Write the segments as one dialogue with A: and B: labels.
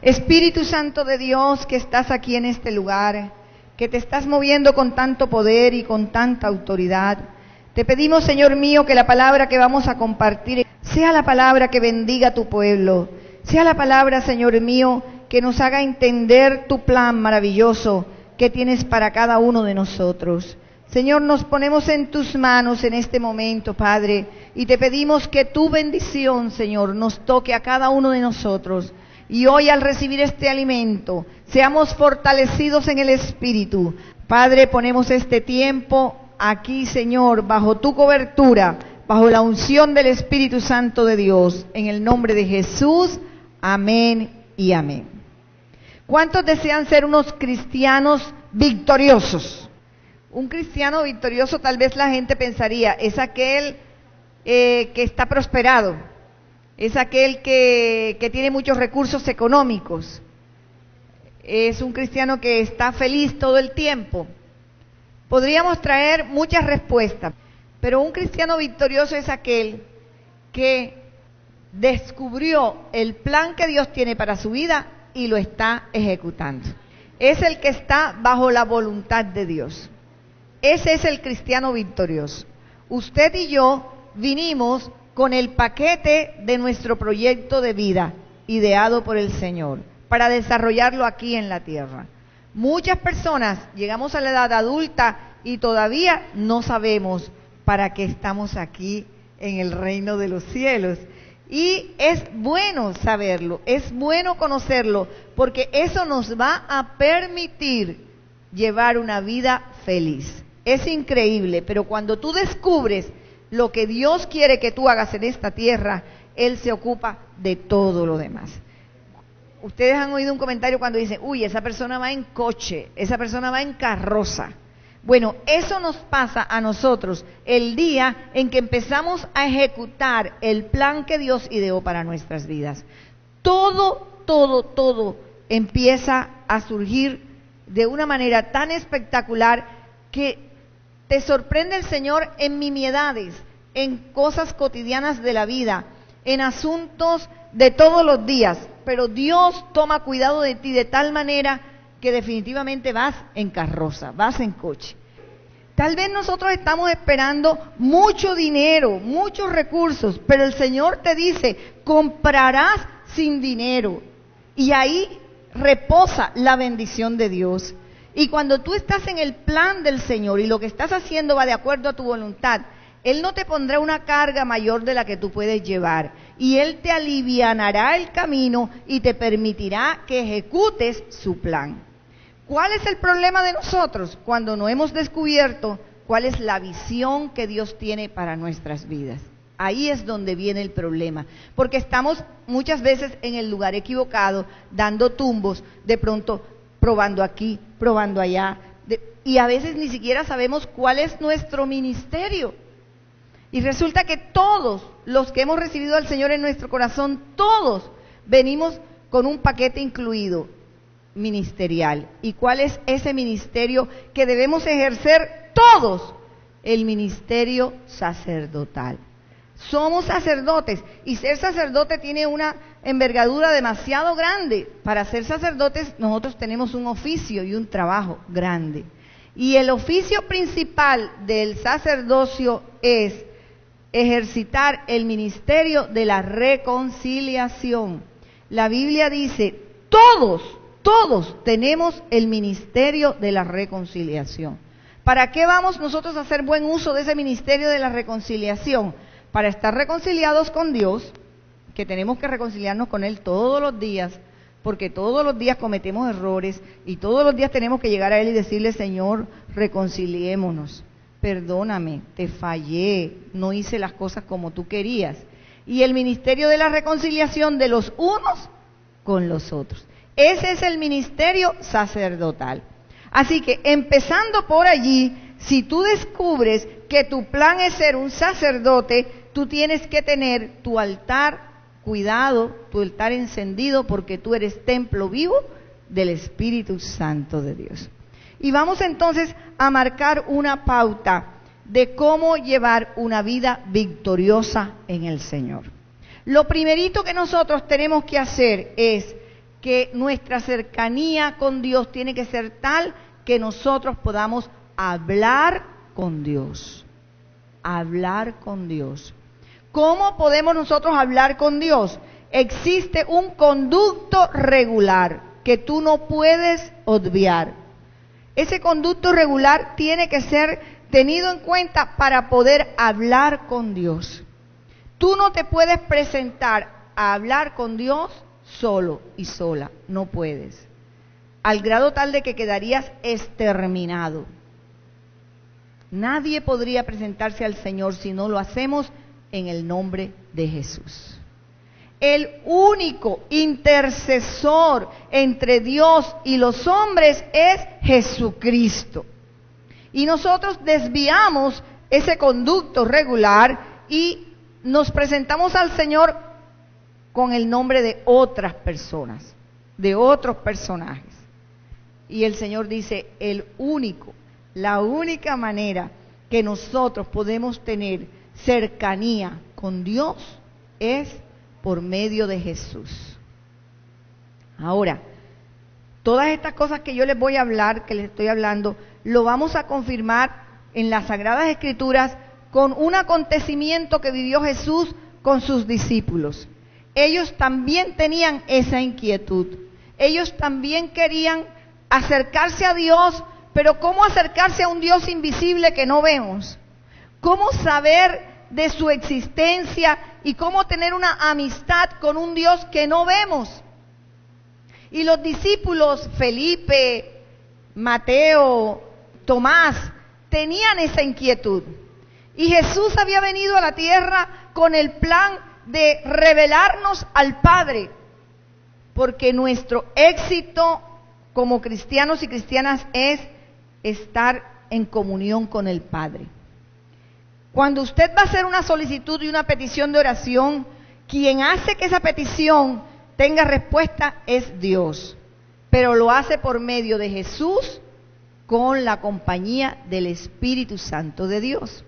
A: Espíritu Santo de Dios, que estás aquí en este lugar, que te estás moviendo con tanto poder y con tanta autoridad, te pedimos, Señor mío, que la palabra que vamos a compartir sea la palabra que bendiga a tu pueblo, sea la palabra, Señor mío, que nos haga entender tu plan maravilloso que tienes para cada uno de nosotros. Señor, nos ponemos en tus manos en este momento, Padre, y te pedimos que tu bendición, Señor, nos toque a cada uno de nosotros. Y hoy, al recibir este alimento, seamos fortalecidos en el Espíritu. Padre, ponemos este tiempo aquí, Señor, bajo tu cobertura, bajo la unción del Espíritu Santo de Dios, en el nombre de Jesús. Amén y amén. ¿Cuántos desean ser unos cristianos victoriosos? Un cristiano victorioso, tal vez la gente pensaría, es aquel que está prosperado, es aquel que tiene muchos recursos económicos, es un cristiano que está feliz todo el tiempo. Podríamos traer muchas respuestas, pero un cristiano victorioso es aquel que descubrió el plan que Dios tiene para su vida y lo está ejecutando. Es el que está bajo la voluntad de Dios. Ese es el cristiano victorioso. Usted y yo vinimos con el paquete de nuestro proyecto de vida, ideado por el Señor, para desarrollarlo aquí en la tierra. Muchas personas llegamos a la edad adulta y todavía no sabemos para qué estamos aquí en el reino de los cielos. Y es bueno saberlo, es bueno conocerlo, porque eso nos va a permitir llevar una vida feliz. Es increíble, pero cuando tú descubres lo que Dios quiere que tú hagas en esta tierra, Él se ocupa de todo lo demás. Ustedes han oído un comentario cuando dicen, uy, esa persona va en coche, esa persona va en carroza. Bueno, eso nos pasa a nosotros el día en que empezamos a ejecutar el plan que Dios ideó para nuestras vidas. Todo empieza a surgir de una manera tan espectacular que te sorprende el Señor en nimiedades, en cosas cotidianas de la vida, en asuntos de todos los días, pero Dios toma cuidado de ti de tal manera que definitivamente vas en carroza, vas en coche. Tal vez nosotros estamos esperando mucho dinero, muchos recursos, pero el Señor te dice, comprarás sin dinero, y ahí reposa la bendición de Dios. Y cuando tú estás en el plan del Señor y lo que estás haciendo va de acuerdo a tu voluntad, Él no te pondrá una carga mayor de la que tú puedes llevar. Y Él te alivianará el camino y te permitirá que ejecutes su plan. ¿Cuál es el problema de nosotros? Cuando no hemos descubierto cuál es la visión que Dios tiene para nuestras vidas. Ahí es donde viene el problema, porque estamos muchas veces en el lugar equivocado, dando tumbos, de pronto probando aquí, probando allá, y a veces ni siquiera sabemos cuál es nuestro ministerio. Y resulta que todos los que hemos recibido al Señor en nuestro corazón, todos venimos con un paquete incluido ministerial. ¿Y cuál es ese ministerio que debemos ejercer todos? El ministerio sacerdotal. Somos sacerdotes, y ser sacerdote tiene una envergadura demasiado grande. Para ser sacerdotes nosotros tenemos un oficio y un trabajo grande. Y el oficio principal del sacerdocio es ejercitar el ministerio de la reconciliación. La Biblia dice, todos tenemos el ministerio de la reconciliación. ¿Para qué vamos nosotros a hacer buen uso de ese ministerio de la reconciliación? Para estar reconciliados con Dios, que tenemos que reconciliarnos con Él todos los días, porque todos los días cometemos errores y todos los días tenemos que llegar a Él y decirle, Señor, reconciliémonos, perdóname, te fallé, no hice las cosas como tú querías. Y el ministerio de la reconciliación de los unos con los otros. Ese es el ministerio sacerdotal. Así que empezando por allí, si tú descubres que tu plan es ser un sacerdote, tú tienes que tener tu altar cuidado, tu altar encendido, porque tú eres templo vivo del Espíritu Santo de Dios. Y vamos entonces a marcar una pauta de cómo llevar una vida victoriosa en el Señor. Lo primerito que nosotros tenemos que hacer es que nuestra cercanía con Dios tiene que ser tal que nosotros podamos hablar con Dios. Hablar con Dios. ¿Cómo podemos nosotros hablar con Dios? Existe un conducto regular que tú no puedes obviar. Ese conducto regular tiene que ser tenido en cuenta para poder hablar con Dios. Tú no te puedes presentar a hablar con Dios solo y sola, no puedes. Al grado tal de que quedarías exterminado. Nadie podría presentarse al Señor si no lo hacemos en el nombre de Jesús. El único intercesor entre Dios y los hombres es Jesucristo. Y nosotros desviamos ese conducto regular y nos presentamos al Señor con el nombre de otras personas, de otros personajes. Y el Señor dice, la única manera que nosotros podemos tener cercanía con Dios es por medio de Jesús. Ahora, todas estas cosas que yo les voy a hablar, que les estoy hablando, lo vamos a confirmar en las Sagradas Escrituras con un acontecimiento que vivió Jesús con sus discípulos. Ellos también tenían esa inquietud. Ellos también querían acercarse a Dios, pero ¿cómo acercarse a un Dios invisible que no vemos? ¿Cómo saber de su existencia y cómo tener una amistad con un Dios que no vemos? Y los discípulos, Felipe, Mateo, Tomás, tenían esa inquietud. Y Jesús había venido a la tierra con el plan de revelarnos al Padre, porque nuestro éxito como cristianos y cristianas es estar en comunión con el Padre. Cuando usted va a hacer una solicitud y una petición de oración, quien hace que esa petición tenga respuesta es Dios, pero lo hace por medio de Jesús con la compañía del Espíritu Santo de Dios.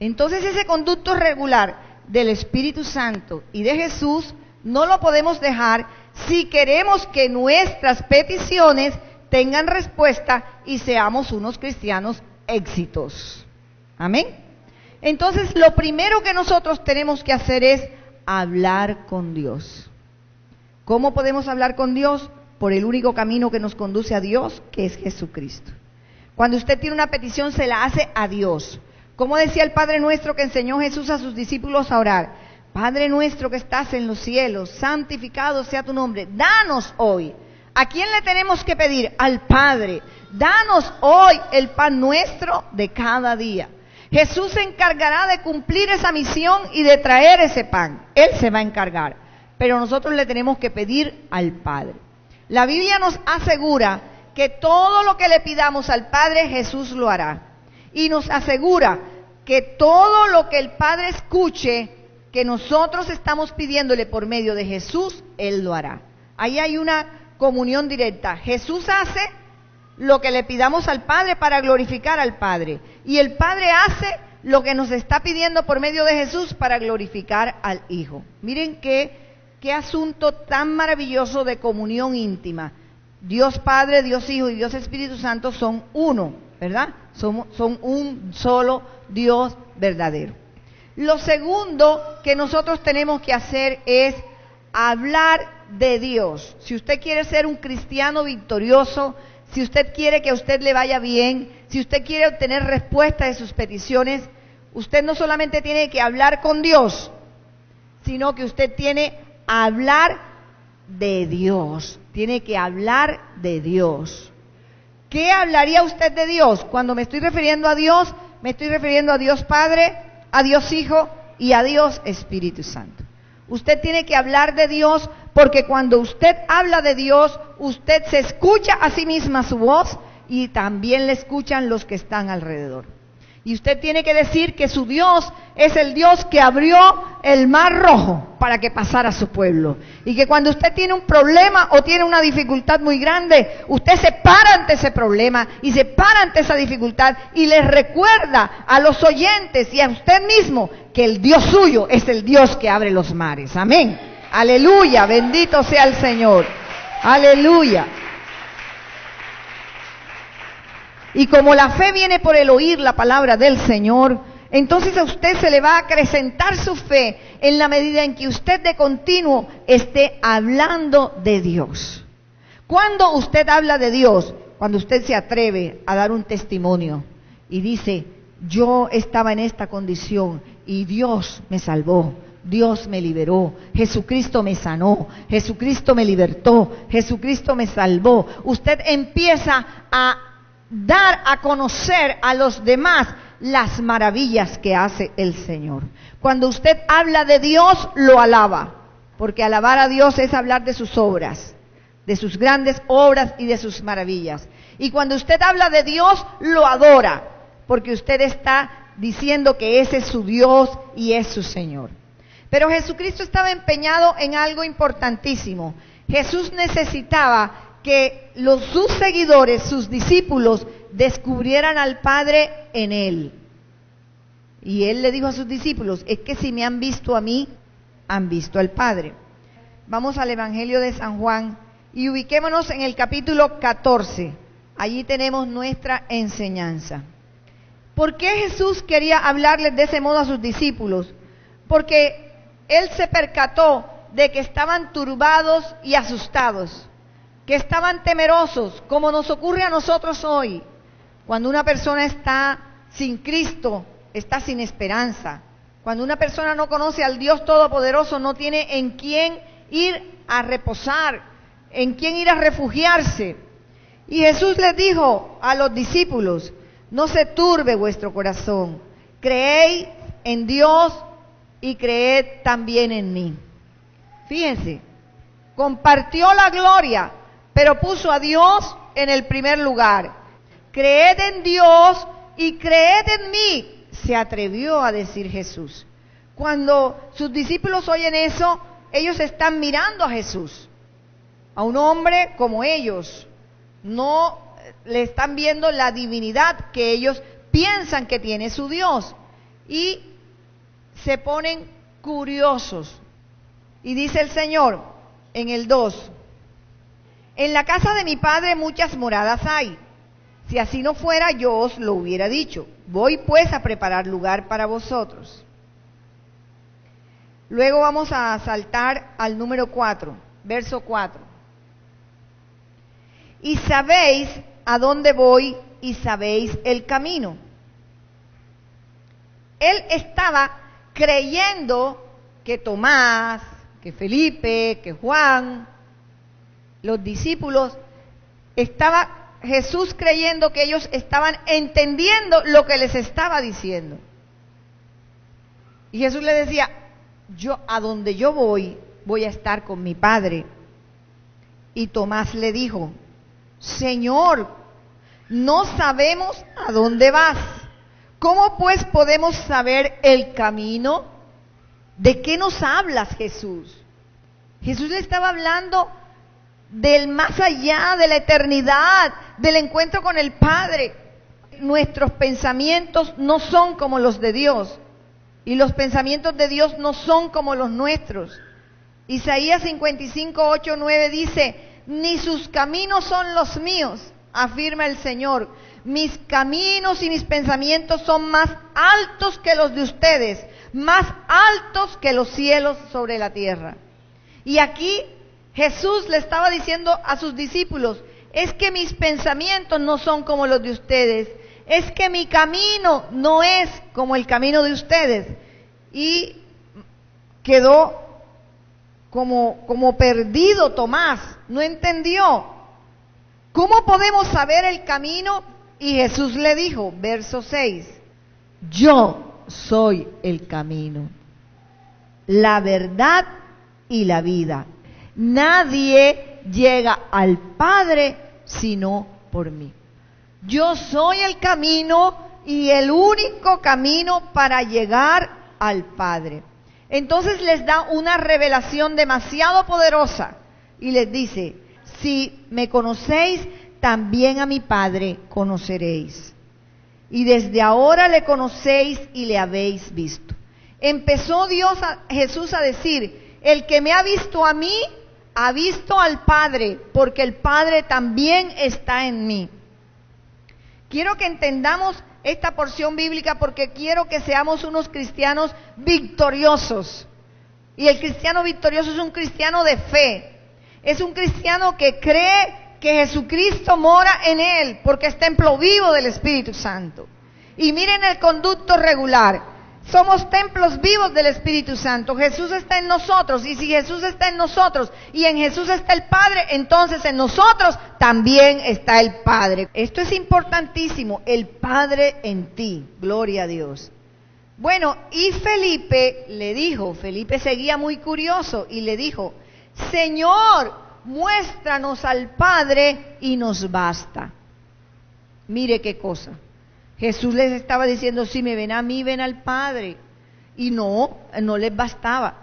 A: Entonces ese conducto regular del Espíritu Santo y de Jesús no lo podemos dejar si queremos que nuestras peticiones tengan respuesta y seamos unos cristianos éxitos. Amén. Entonces lo primero que nosotros tenemos que hacer es hablar con Dios. ¿Cómo podemos hablar con Dios? Por el único camino que nos conduce a Dios, que es Jesucristo. Cuando usted tiene una petición, se la hace a Dios. Como decía el Padre Nuestro que enseñó Jesús a sus discípulos a orar: Padre nuestro que estás en los cielos, santificado sea tu nombre. Danos hoy. ¿A quién le tenemos que pedir? Al Padre. Danos hoy el pan nuestro de cada día. Jesús se encargará de cumplir esa misión y de traer ese pan. Él se va a encargar. Pero nosotros le tenemos que pedir al Padre. La Biblia nos asegura que todo lo que le pidamos al Padre, Jesús lo hará. Y nos asegura que todo lo que el Padre escuche, que nosotros estamos pidiéndole por medio de Jesús, Él lo hará. Ahí hay una comunión directa. Jesús hace lo que le pidamos al Padre para glorificar al Padre. Y el Padre hace lo que nos está pidiendo por medio de Jesús para glorificar al Hijo. Miren qué asunto tan maravilloso de comunión íntima. Dios Padre, Dios Hijo y Dios Espíritu Santo son uno, ¿verdad? Son un solo Dios verdadero. Lo segundo que nosotros tenemos que hacer es hablar de Dios. Si usted quiere ser un cristiano victorioso, si usted quiere que a usted le vaya bien, si usted quiere obtener respuesta de sus peticiones, usted no solamente tiene que hablar con Dios, sino que usted tiene que hablar de Dios. Tiene que hablar de Dios. ¿Qué hablaría usted de Dios? Cuando me estoy refiriendo a Dios, me estoy refiriendo a Dios Padre, a Dios Hijo y a Dios Espíritu Santo. Usted tiene que hablar de Dios, porque cuando usted habla de Dios, usted se escucha a sí misma su voz y también le escuchan los que están alrededor. Y usted tiene que decir que su Dios es el Dios que abrió el mar rojo para que pasara su pueblo. Y que cuando usted tiene un problema o tiene una dificultad muy grande, usted se para ante ese problema y se para ante esa dificultad y les recuerda a los oyentes y a usted mismo que el Dios suyo es el Dios que abre los mares. Amén. Aleluya, bendito sea el Señor. Aleluya. Y como la fe viene por el oír la palabra del Señor, entonces a usted se le va a acrecentar su fe en la medida en que usted de continuo esté hablando de Dios. Cuando usted habla de Dios, cuando usted se atreve a dar un testimonio y dice, yo estaba en esta condición y Dios me salvó, Dios me liberó, Jesucristo me sanó, Jesucristo me libertó, Jesucristo me salvó. Usted empieza a dar a conocer a los demás las maravillas que hace el Señor. Cuando usted habla de Dios, lo alaba, porque alabar a Dios es hablar de sus obras, de sus grandes obras y de sus maravillas. Y cuando usted habla de Dios, lo adora, porque usted está diciendo que ese es su Dios y es su Señor. Pero Jesucristo estaba empeñado en algo importantísimo. Jesús necesitaba que sus seguidores, sus discípulos, descubrieran al Padre en Él. Y Él le dijo a sus discípulos, es que si me han visto a mí, han visto al Padre. Vamos al Evangelio de San Juan y ubiquémonos en el capítulo 14. Allí tenemos nuestra enseñanza. ¿Por qué Jesús quería hablarles de ese modo a sus discípulos? Porque Él se percató de que estaban turbados y asustados, que estaban temerosos, como nos ocurre a nosotros hoy. Cuando una persona está sin Cristo, está sin esperanza. Cuando una persona no conoce al Dios Todopoderoso, no tiene en quién ir a reposar, en quién ir a refugiarse. Y Jesús les dijo a los discípulos, no se turbe vuestro corazón, creéis en Dios y creed también en mí. Fíjense, compartió la gloria, pero puso a Dios en el primer lugar. Creed en Dios y creed en mí, se atrevió a decir Jesús. Cuando sus discípulos oyen eso, ellos están mirando a Jesús, a un hombre como ellos. No le están viendo la divinidad que ellos piensan que tiene su Dios. Y se ponen curiosos. Y dice el Señor en el 2, en la casa de mi Padre muchas moradas hay. Si así no fuera, yo os lo hubiera dicho. Voy pues a preparar lugar para vosotros. Luego vamos a saltar al número 4, verso 4. Y sabéis a dónde voy y sabéis el camino. Él estaba creyendo que Tomás, que Felipe, que Juan, los discípulos, estaba Jesús creyendo que ellos estaban entendiendo lo que les estaba diciendo. Y Jesús le decía, yo a donde yo voy a estar con mi Padre. Y Tomás le dijo, Señor, no sabemos a dónde vas. ¿Cómo pues podemos saber el camino? ¿De qué nos hablas, Jesús? Jesús le estaba hablando del más allá, de la eternidad, del encuentro con el Padre. Nuestros pensamientos no son como los de Dios, y los pensamientos de Dios no son como los nuestros. Isaías 55, 8, 9 dice, ni sus caminos son los míos, afirma el Señor. Mis caminos y mis pensamientos son más altos que los de ustedes, más altos que los cielos sobre la tierra. Y aquí Jesús le estaba diciendo a sus discípulos, es que mis pensamientos no son como los de ustedes, es que mi camino no es como el camino de ustedes. Y quedó como perdido Tomás, no entendió. ¿Cómo podemos saber el camino? Y Jesús le dijo, verso 6, yo soy el camino, la verdad y la vida. Nadie llega al Padre sino por mí. Yo soy el camino y el único camino para llegar al Padre. Entonces les da una revelación demasiado poderosa y les dice, si me conocéis, también a mi Padre conoceréis. Y desde ahora le conocéis y le habéis visto. Empezó Jesús a decir, el que me ha visto a mí, ha visto al Padre, porque el Padre también está en mí. Quiero que entendamos esta porción bíblica porque quiero que seamos unos cristianos victoriosos. Y el cristiano victorioso es un cristiano de fe. Es un cristiano que cree que Jesucristo mora en él, porque es templo vivo del Espíritu Santo. Y miren el conducto regular. Somos templos vivos del Espíritu Santo. Jesús está en nosotros. Y si Jesús está en nosotros y en Jesús está el Padre, entonces en nosotros también está el Padre. Esto es importantísimo. El Padre en ti. Gloria a Dios. Bueno, y Felipe le dijo, Felipe seguía muy curioso y le dijo, Señor, muéstranos al Padre y nos basta. Mire qué cosa. Jesús les estaba diciendo, si me ven a mí, ven al Padre. Y no les bastaba.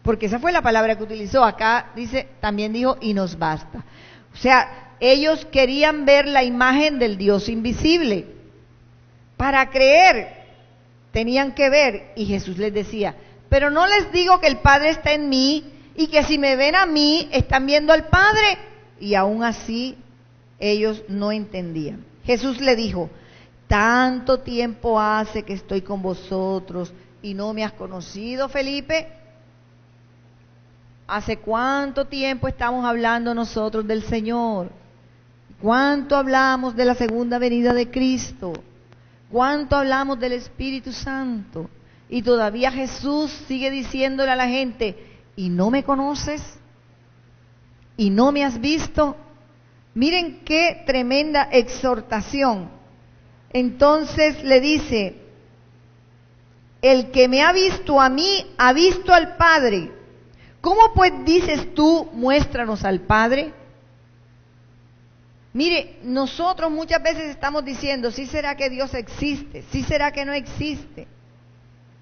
A: Porque esa fue la palabra que utilizó. Acá dice, también dijo, y nos basta. O sea, ellos querían ver la imagen del Dios invisible. Para creer, tenían que ver. Y Jesús les decía, pero no les digo que el Padre está en mí, y que si me ven a mí, están viendo al Padre. Y aún así, ellos no entendían. Jesús le dijo, tanto tiempo hace que estoy con vosotros y no me has conocido, Felipe. ¿Hace cuánto tiempo estamos hablando nosotros del Señor? ¿Cuánto hablamos de la segunda venida de Cristo? ¿Cuánto hablamos del Espíritu Santo? Y todavía Jesús sigue diciéndole a la gente, ¿y no me conoces? ¿Y no me has visto? Miren qué tremenda exhortación. Entonces le dice, el que me ha visto a mí, ha visto al Padre. ¿Cómo pues dices tú, muéstranos al Padre? Mire, nosotros muchas veces estamos diciendo, ¿sí será que Dios existe? ¿Sí será que no existe?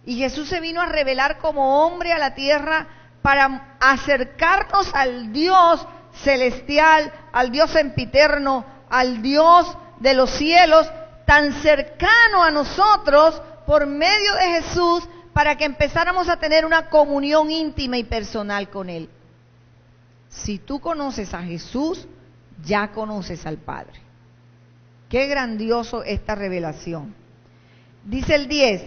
A: Y Jesús se vino a revelar como hombre a la tierra para acercarnos al Dios celestial, al Dios sempiterno, al Dios de los cielos, tan cercano a nosotros por medio de Jesús, para que empezáramos a tener una comunión íntima y personal con Él. Si tú conoces a Jesús, ya conoces al Padre. Qué grandioso esta revelación. Dice el 10,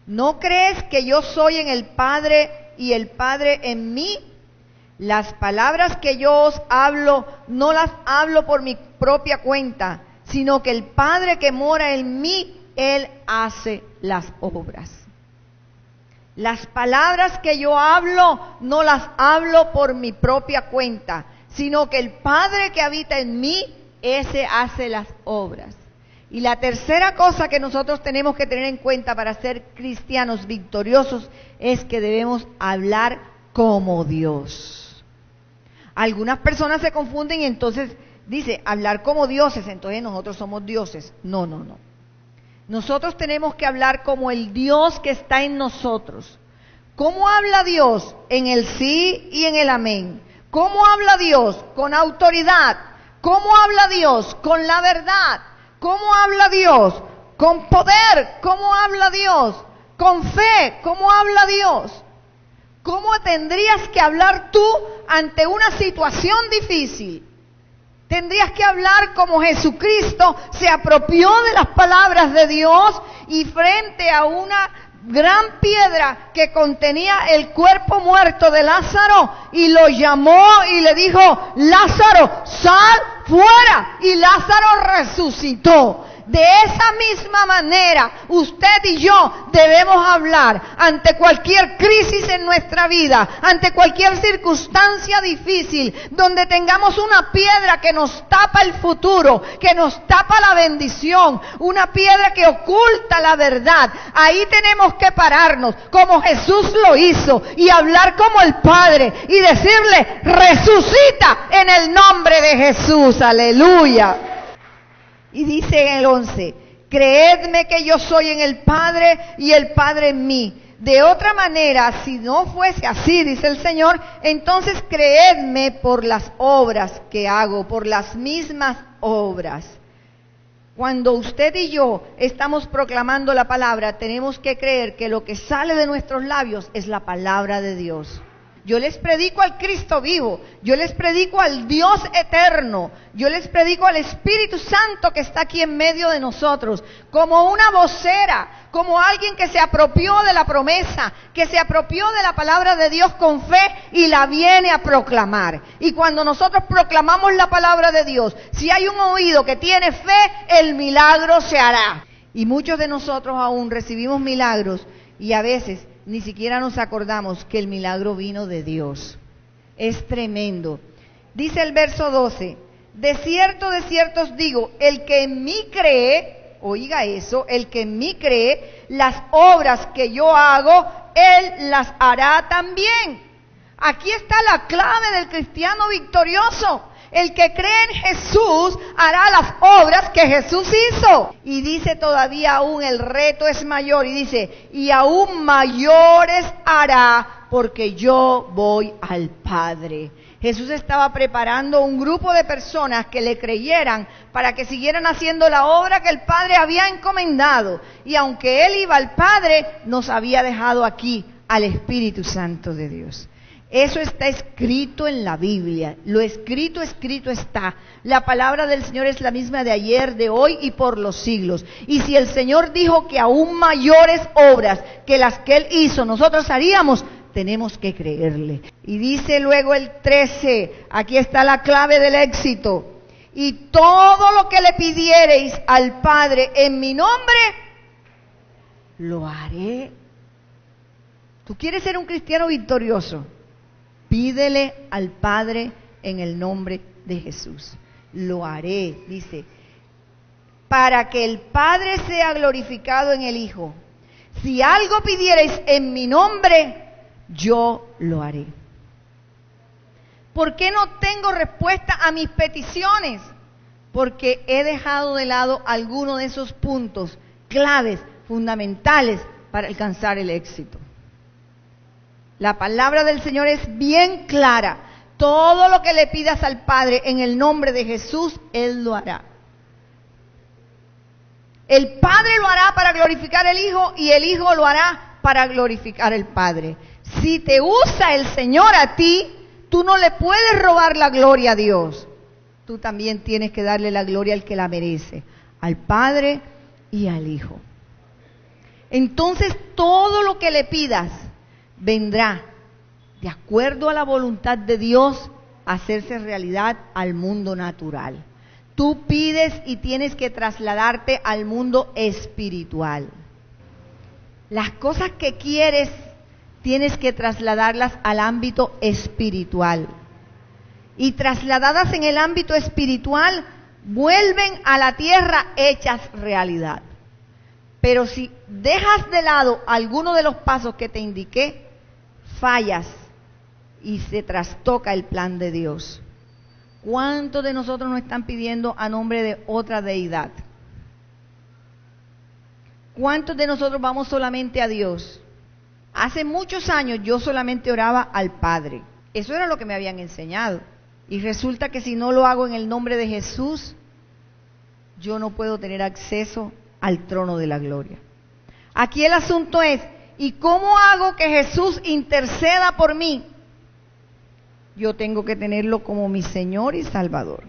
A: ¿no crees que yo soy en el Padre y el Padre en mí? Las palabras que yo os hablo, no las hablo por mi propia cuenta, sino que el Padre que mora en mí, Él hace las obras. Las palabras que yo hablo, no las hablo por mi propia cuenta, sino que el Padre que habita en mí, ese hace las obras. Y la tercera cosa que nosotros tenemos que tener en cuenta para ser cristianos victoriosos es que debemos hablar como Dios. Algunas personas se confunden y entonces dice, hablar como dioses, entonces nosotros somos dioses. No. Nosotros tenemos que hablar como el Dios que está en nosotros. ¿Cómo habla Dios? En el sí y en el amén. ¿Cómo habla Dios? Con autoridad. ¿Cómo habla Dios? Con la verdad. ¿Cómo habla Dios? Con poder. ¿Cómo habla Dios? Con fe. ¿Cómo habla Dios? ¿Cómo tendrías que hablar tú ante una situación difícil? Tendrías que hablar como Jesucristo se apropió de las palabras de Dios y frente a una gran piedra que contenía el cuerpo muerto de Lázaro y lo llamó y le dijo, Lázaro, sal fuera, y Lázaro resucitó. De esa misma manera, usted y yo debemos hablar ante cualquier crisis en nuestra vida, ante cualquier circunstancia difícil, donde tengamos una piedra que nos tapa el futuro, que nos tapa la bendición, una piedra que oculta la verdad. Ahí tenemos que pararnos, como Jesús lo hizo, y hablar como el Padre, y decirle, resucita en el nombre de Jesús, aleluya. Y dice en el 11, creedme que yo soy en el Padre y el Padre en mí. De otra manera, si no fuese así, dice el Señor, entonces creedme por las obras que hago, por las mismas obras. Cuando usted y yo estamos proclamando la palabra, tenemos que creer que lo que sale de nuestros labios es la palabra de Dios. Yo les predico al Cristo vivo, yo les predico al Dios eterno, yo les predico al Espíritu Santo que está aquí en medio de nosotros, como una vocera, como alguien que se apropió de la promesa, que se apropió de la palabra de Dios con fe y la viene a proclamar. Y cuando nosotros proclamamos la palabra de Dios, si hay un oído que tiene fe, el milagro se hará. Y muchos de nosotros aún recibimos milagros y a veces ni siquiera nos acordamos que el milagro vino de Dios. Es tremendo. Dice el verso 12, de cierto os digo, el que en mí cree, oiga eso, el que en mí cree, las obras que yo hago, él las hará también. Aquí está la clave del cristiano victorioso. El que cree en Jesús hará las obras que Jesús hizo. Y dice todavía aún, el reto es mayor. Y dice, y aún mayores hará, porque yo voy al Padre. Jesús estaba preparando un grupo de personas que le creyeran para que siguieran haciendo la obra que el Padre había encomendado. Y aunque Él iba al Padre, nos había dejado aquí al Espíritu Santo de Dios. Eso está escrito en la Biblia, lo escrito está. La palabra del Señor es la misma de ayer, de hoy y por los siglos. Y si el Señor dijo que aún mayores obras que las que Él hizo nosotros haríamos, tenemos que creerle. Y dice luego el 13, aquí está la clave del éxito. Y todo lo que le pidiereis al Padre en mi nombre, lo haré. ¿Tú quieres ser un cristiano victorioso? Pídele al Padre en el nombre de Jesús. Lo haré, dice, para que el Padre sea glorificado en el Hijo. Si algo pidierais en mi nombre, yo lo haré. ¿Por qué no tengo respuesta a mis peticiones? Porque he dejado de lado algunos de esos puntos claves, fundamentales para alcanzar el éxito. La palabra del Señor es bien clara. Todo lo que le pidas al Padre en el nombre de Jesús, Él lo hará. El Padre lo hará para glorificar al Hijo y el Hijo lo hará para glorificar al Padre. Si te usa el Señor a ti, tú no le puedes robar la gloria a Dios. Tú también tienes que darle la gloria al que la merece, al Padre y al Hijo. Entonces todo lo que le pidas vendrá, de acuerdo a la voluntad de Dios, a hacerse realidad al mundo natural. Tú pides y tienes que trasladarte al mundo espiritual. Las cosas que quieres, tienes que trasladarlas al ámbito espiritual. Y trasladadas en el ámbito espiritual, vuelven a la tierra hechas realidad. Pero si dejas de lado alguno de los pasos que te indiqué, fallas y se trastoca el plan de Dios. ¿Cuántos de nosotros nos están pidiendo a nombre de otra deidad? ¿Cuántos de nosotros vamos solamente a Dios? Hace muchos años yo solamente oraba al Padre. Eso era lo que me habían enseñado. Y resulta que si no lo hago en el nombre de Jesús, yo no puedo tener acceso al trono de la gloria. Aquí el asunto es, ¿y cómo hago que Jesús interceda por mí? Yo tengo que tenerlo como mi Señor y Salvador.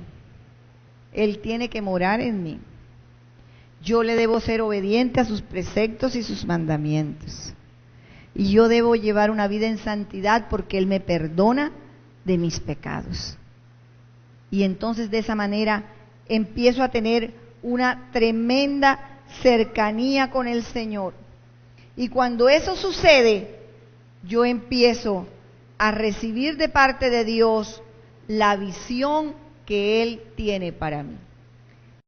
A: Él tiene que morar en mí. Yo le debo ser obediente a sus preceptos y sus mandamientos. Y yo debo llevar una vida en santidad porque Él me perdona de mis pecados. Y entonces de esa manera empiezo a tener una tremenda cercanía con el Señor. Y cuando eso sucede, yo empiezo a recibir de parte de Dios la visión que Él tiene para mí.